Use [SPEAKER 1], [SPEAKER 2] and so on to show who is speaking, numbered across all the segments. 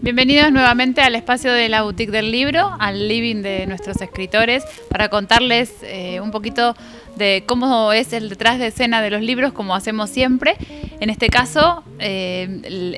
[SPEAKER 1] Bienvenidos nuevamente al espacio de la Boutique del Libro, al living de nuestros escritores, para contarles un poquito de cómo es el detrás de escena de los libros, como hacemos siempre. En este caso, el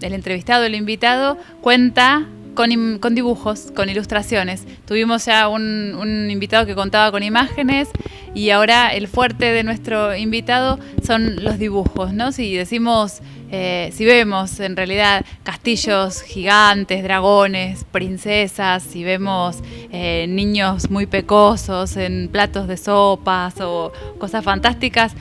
[SPEAKER 1] entrevistado, el invitado, cuenta con dibujos, con ilustraciones. Tuvimos ya un invitado que contaba con imágenes y ahora el fuerte de nuestro invitado son los dibujos, ¿no? Si decimos, si vemos en realidad castillos gigantes, dragones, princesas, si vemos niños muy pecosos en platos de sopas o cosas fantásticas,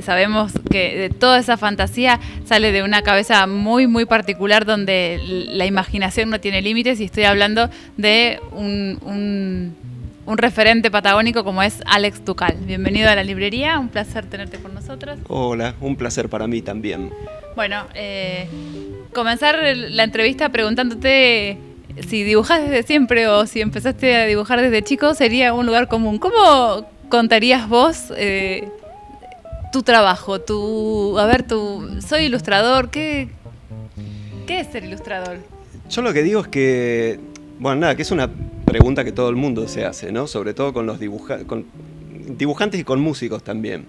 [SPEAKER 1] sabemos que de toda esa fantasía sale de una cabeza muy, muy particular donde la imaginación no tiene límites, y estoy hablando de un referente patagónico como es Alex Ducal. Bienvenido a la librería, un placer tenerte con nosotros.
[SPEAKER 2] Hola, un placer para mí también.
[SPEAKER 1] Bueno, comenzar la entrevista preguntándote si dibujás desde siempre o si empezaste a dibujar desde chico sería un lugar común. ¿Cómo contarías vos tu trabajo? Soy ilustrador, ¿qué es ser ilustrador?
[SPEAKER 2] Yo lo que digo es que, que es una pregunta que todo el mundo se hace, ¿no? Sobre todo con los dibujantes y con músicos también.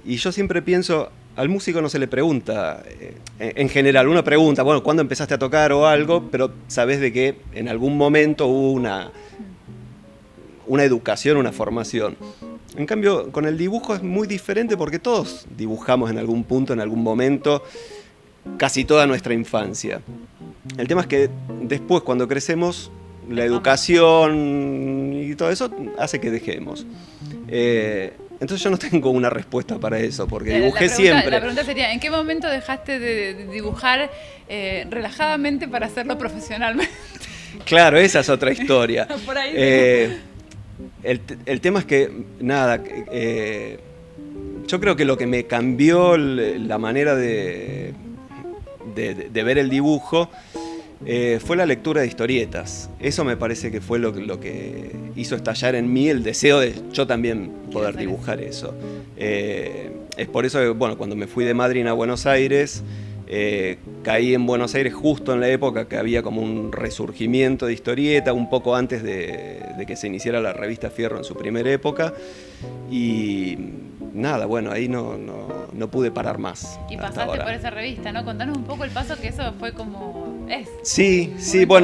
[SPEAKER 2] Y yo siempre pienso, al músico no se le pregunta, en general, uno pregunta, ¿cuándo empezaste a tocar o algo? Pero sabés de que en algún momento hubo una educación, una formación. En cambio, con el dibujo es muy diferente porque todos dibujamos en algún punto, en algún momento, casi toda nuestra infancia. El tema es que después, cuando crecemos, la educación y todo eso hace que dejemos. Entonces yo no tengo una respuesta para eso, porque dibujé siempre.
[SPEAKER 1] La pregunta sería, ¿en qué momento dejaste de dibujar relajadamente para hacerlo profesionalmente?
[SPEAKER 2] Claro, esa es otra historia.
[SPEAKER 1] Por ahí
[SPEAKER 2] el tema es que, yo creo que lo que me cambió la manera de ver el dibujo fue la lectura de historietas. Eso me parece que fue lo que hizo estallar en mí el deseo de yo también poder dibujar eso. Es por eso que, cuando me fui de Madrid a Buenos Aires, caí en Buenos Aires justo en la época que había como un resurgimiento de historieta, un poco antes de que se iniciara la revista Fierro en su primera época. Y ahí no pude parar más.
[SPEAKER 1] Y pasaste por esa revista, ¿no? Contanos un poco el paso que eso fue como es.
[SPEAKER 2] Sí,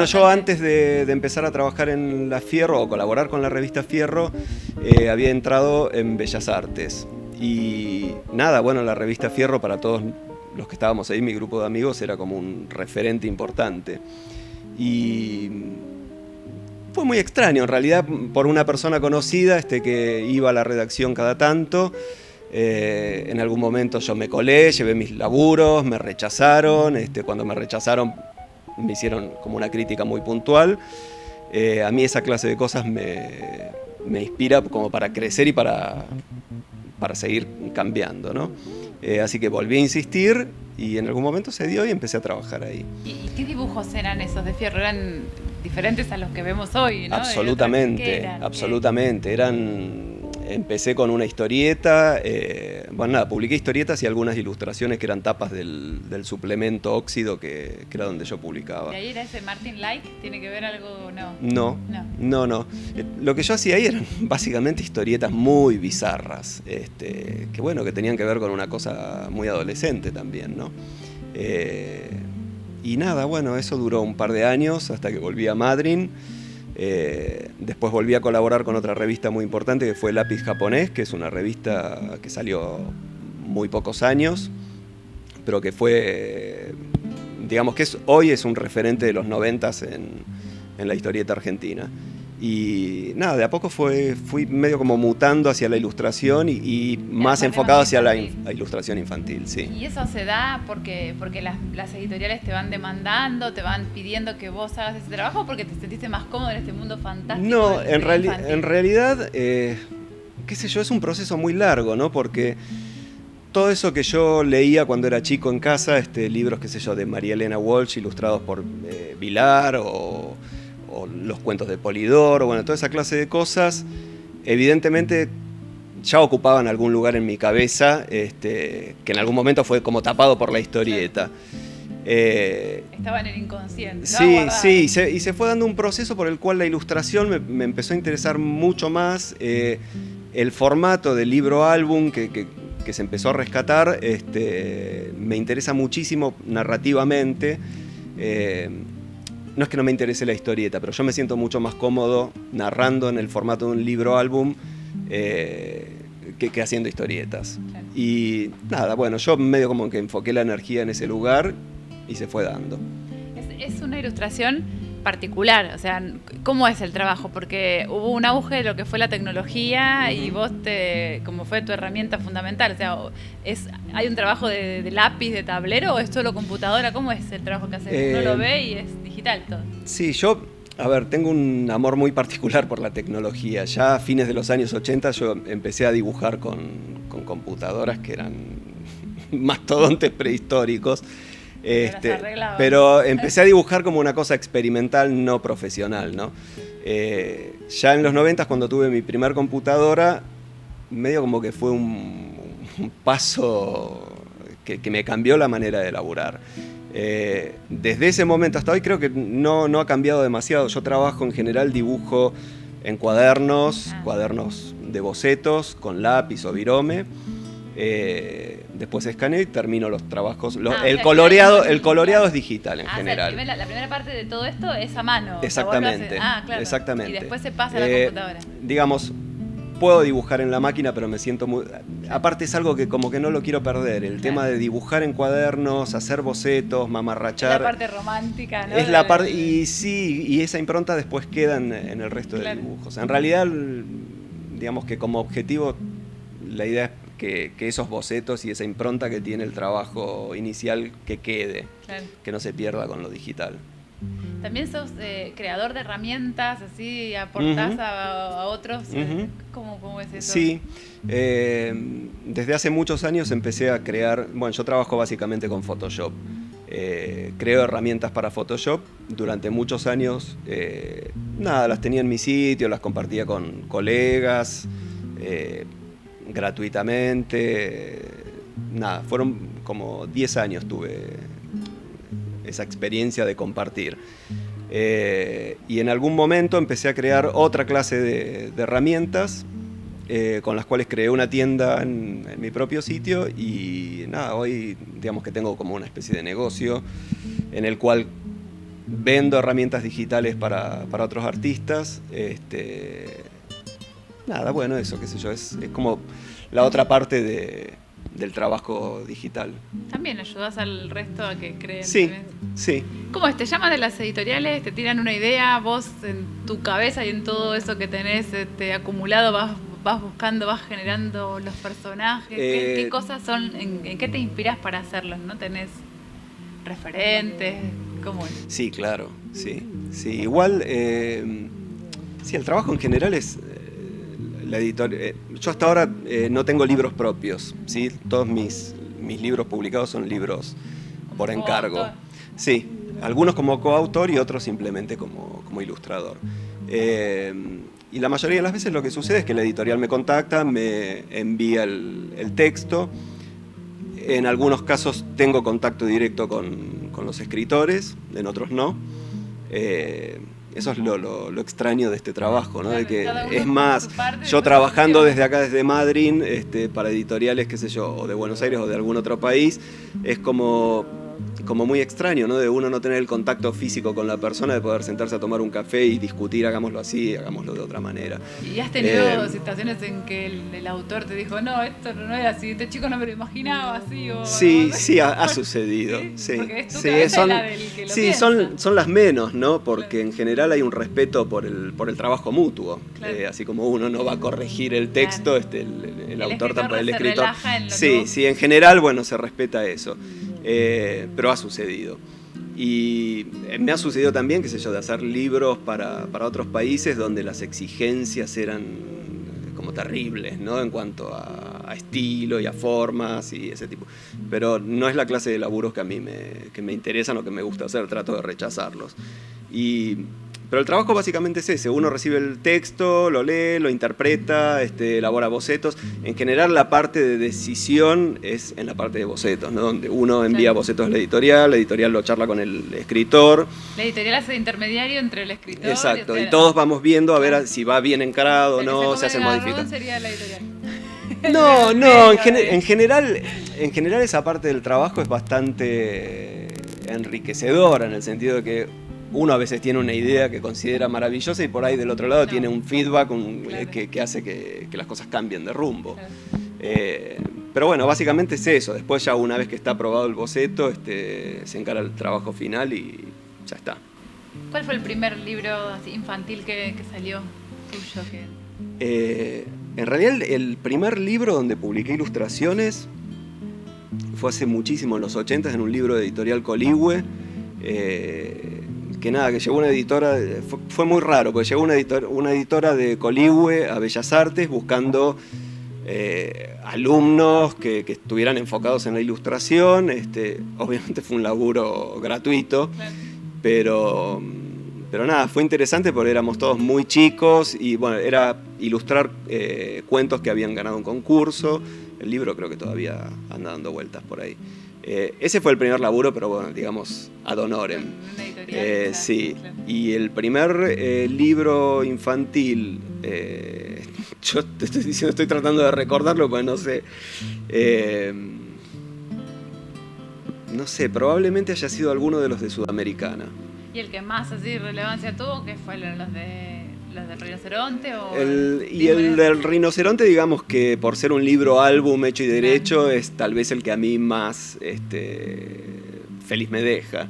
[SPEAKER 2] yo antes de empezar a trabajar en la Fierro o colaborar con la revista Fierro, había entrado en Bellas Artes. Y la revista Fierro para todos los que estábamos ahí, mi grupo de amigos, era como un referente importante. Y fue muy extraño, en realidad, por una persona conocida que iba a la redacción cada tanto. En algún momento yo me colé, llevé mis laburos, me rechazaron. Cuando me rechazaron me hicieron como una crítica muy puntual. A mí esa clase de cosas me inspira como para crecer y para seguir cambiando, ¿no? Así que volví a insistir y en algún momento se dio y empecé a trabajar ahí.
[SPEAKER 1] ¿Y qué dibujos eran esos de Fierro? ¿Eran diferentes a los que vemos hoy, ¿no?
[SPEAKER 2] Absolutamente, absolutamente. Empecé con una historieta, publiqué historietas y algunas ilustraciones que eran tapas del suplemento Óxido, que era donde yo publicaba.
[SPEAKER 1] ¿De ahí era ese Martin Like? ¿Tiene que ver algo?
[SPEAKER 2] No. Lo que yo hacía ahí eran básicamente historietas muy bizarras, que tenían que ver con una cosa muy adolescente también, ¿no? Eso duró un par de años hasta que volví a Madrid. Después volví a colaborar con otra revista muy importante que fue Lápiz Japonés, que es una revista que salió muy pocos años, pero que fue, hoy es un referente de los 90s en la historieta argentina. Y de a poco fui medio como mutando hacia la ilustración y más enfocado hacia la ilustración infantil, sí.
[SPEAKER 1] ¿Y eso se da porque las editoriales te van demandando, te van pidiendo que vos hagas ese trabajo, o porque te sentiste más cómodo en este mundo fantástico?
[SPEAKER 2] No, en realidad, es un proceso muy largo, ¿no? Porque todo eso que yo leía cuando era chico en casa, libros, de María Elena Walsh, ilustrados por Vilar, o los cuentos de Polidoro, toda esa clase de cosas, evidentemente ya ocupaban algún lugar en mi cabeza, que en algún momento fue como tapado por la historieta.
[SPEAKER 1] Estaba en el inconsciente.
[SPEAKER 2] Sí, sí, y se fue dando un proceso por el cual la ilustración me empezó a interesar mucho más. El formato del libro álbum que se empezó a rescatar me interesa muchísimo narrativamente. No es que no me interese la historieta, pero yo me siento mucho más cómodo narrando en el formato de un libro álbum que haciendo historietas. Claro. Y nada, bueno, yo medio como que enfoqué la energía en ese lugar y se fue dando.
[SPEAKER 1] Es una ilustración particular, o sea, ¿cómo es el trabajo? Porque hubo un auge de lo que fue la tecnología y vos como fue tu herramienta fundamental, o sea, ¿hay un trabajo de lápiz, de tablero o es solo computadora? ¿Cómo es el trabajo que haces? Uno lo ve y es digital todo.
[SPEAKER 2] Sí, yo, a ver, tengo un amor muy particular por la tecnología. Ya a fines de los años 80 yo empecé a dibujar con computadoras que eran mastodontes prehistóricos. Pero empecé a dibujar como una cosa experimental, no profesional, ¿no? Ya en los 90, cuando tuve mi primer computadora, medio como que fue un paso que me cambió la manera de laburar. Desde ese momento hasta hoy creo que no ha cambiado demasiado. Yo trabajo en general, dibujo en cuadernos de bocetos, con lápiz o virome. Después escaneo y termino los trabajos. El coloreado es digital en general.
[SPEAKER 1] O sea, la primera parte de todo esto es a mano.
[SPEAKER 2] Exactamente.
[SPEAKER 1] Claro.
[SPEAKER 2] Exactamente.
[SPEAKER 1] Y después se pasa a la computadora.
[SPEAKER 2] Digamos, puedo dibujar en la máquina, pero me siento muy... Aparte es algo que como que no lo quiero perder. El tema de dibujar en cuadernos, hacer bocetos, mamarrachar.
[SPEAKER 1] Es la parte romántica, ¿no?
[SPEAKER 2] Es la parte... Y sí, y esa impronta después queda en el resto de dibujos. En realidad, digamos que como objetivo, la idea es que esos bocetos y esa impronta que tiene el trabajo inicial que quede, que no se pierda con lo digital.
[SPEAKER 1] También sos creador de herramientas, así aportás a otros. ¿Cómo es eso?
[SPEAKER 2] Sí, desde hace muchos años empecé a crear, bueno, yo trabajo básicamente con Photoshop. Creo herramientas para Photoshop. Durante muchos años, las tenía en mi sitio, las compartía con colegas, gratuitamente. Fueron como 10 años tuve esa experiencia de compartir. Y en algún momento empecé a crear otra clase de herramientas con las cuales creé una tienda en mi propio sitio y hoy digamos que tengo como una especie de negocio en el cual vendo herramientas digitales para otros artistas. Bueno, eso, qué sé yo, es como la otra parte del trabajo digital.
[SPEAKER 1] También ayudas al resto a que creen.
[SPEAKER 2] Sí, sí.
[SPEAKER 1] ¿Cómo es? ¿Te llaman de las editoriales? ¿Te tiran una idea? ¿Vos en tu cabeza y en todo eso que tenés acumulado vas buscando, vas generando los personajes? ¿Qué cosas son? ¿En qué te inspirás para hacerlos? ¿No tenés referentes? ¿Cómo es?
[SPEAKER 2] Sí, claro, sí. Igual, sí, el trabajo en general es... La editorial, yo hasta ahora no tengo libros propios, ¿sí? Todos mis libros publicados son libros por encargo. Sí, algunos como coautor y otros simplemente como ilustrador. Y la mayoría de las veces lo que sucede es que la editorial me contacta, me envía el texto. En algunos casos tengo contacto directo con los escritores, en otros no. Eso es lo extraño de este trabajo, ¿no? De que es más, yo trabajando desde acá, desde Madrid, para editoriales, qué sé yo, o de Buenos Aires o de algún otro país, es como muy extraño, ¿no? De uno no tener el contacto físico con la persona, de poder sentarse a tomar un café y discutir, hagámoslo así, hagámoslo de otra manera.
[SPEAKER 1] ¿Y has tenido situaciones en que el autor te dijo, no, esto no era así, este chico no me lo imaginaba así?
[SPEAKER 2] Sí, ha sucedido. Sí,
[SPEAKER 1] porque es tu cabeza la del que lo piensa.
[SPEAKER 2] Son las menos, ¿no? Porque en general hay un respeto por el trabajo mutuo.
[SPEAKER 1] Claro.
[SPEAKER 2] Así como uno no va a corregir el texto, el autor tampoco, el escritor.
[SPEAKER 1] Relaja en lo
[SPEAKER 2] Sí, en general, bueno, se respeta eso. Pero ha sucedido. Y me ha sucedido también, qué sé yo, de hacer libros para otros países donde las exigencias eran como terribles, ¿no? En cuanto a estilo y a formas y ese tipo. Pero no es la clase de laburos que a mí me interesan o que me gusta hacer, trato de rechazarlos. Pero el trabajo básicamente es ese, uno recibe el texto, lo lee, lo interpreta, elabora bocetos. En general la parte de decisión es en la parte de bocetos, ¿no? Donde uno envía bocetos a la editorial lo charla con el escritor.
[SPEAKER 1] La editorial hace de intermediario entre el escritor.
[SPEAKER 2] Exacto, y todos vamos viendo a ver si va bien encarado o no, se hacen modificaciones.
[SPEAKER 1] Sería la editorial.
[SPEAKER 2] No, en general esa parte del trabajo es bastante enriquecedora, en el sentido de que uno a veces tiene una idea que considera maravillosa y por ahí del otro lado tiene un feedback que hace que las cosas cambien de rumbo. Pero bueno, básicamente es eso. Después ya una vez que está aprobado el boceto, se encara el trabajo final y ya está.
[SPEAKER 1] ¿Cuál fue el primer libro así, infantil que salió tuyo?
[SPEAKER 2] En realidad el primer libro donde publiqué ilustraciones fue hace muchísimo, en los 80, en un libro de editorial Coligüe. Que llegó una editora, fue muy raro, porque llegó una editora de Coligüe a Bellas Artes buscando alumnos que estuvieran enfocados en la ilustración. Obviamente fue un laburo gratuito, pero nada, fue interesante porque éramos todos muy chicos y bueno, era ilustrar cuentos que habían ganado un concurso. El libro creo que todavía anda dando vueltas por ahí. Ese fue el primer laburo, pero bueno, digamos, ad honorem. Sí, claro. Y el primer libro infantil, yo te estoy diciendo, estoy tratando de recordarlo, pues no sé. No sé, probablemente haya sido alguno de los de Sudamericana.
[SPEAKER 1] ¿Y el que más así relevancia tuvo, que fue los del rinoceronte?
[SPEAKER 2] El del rinoceronte, digamos que por ser un libro álbum hecho y derecho, es tal vez el que a mí más feliz me deja.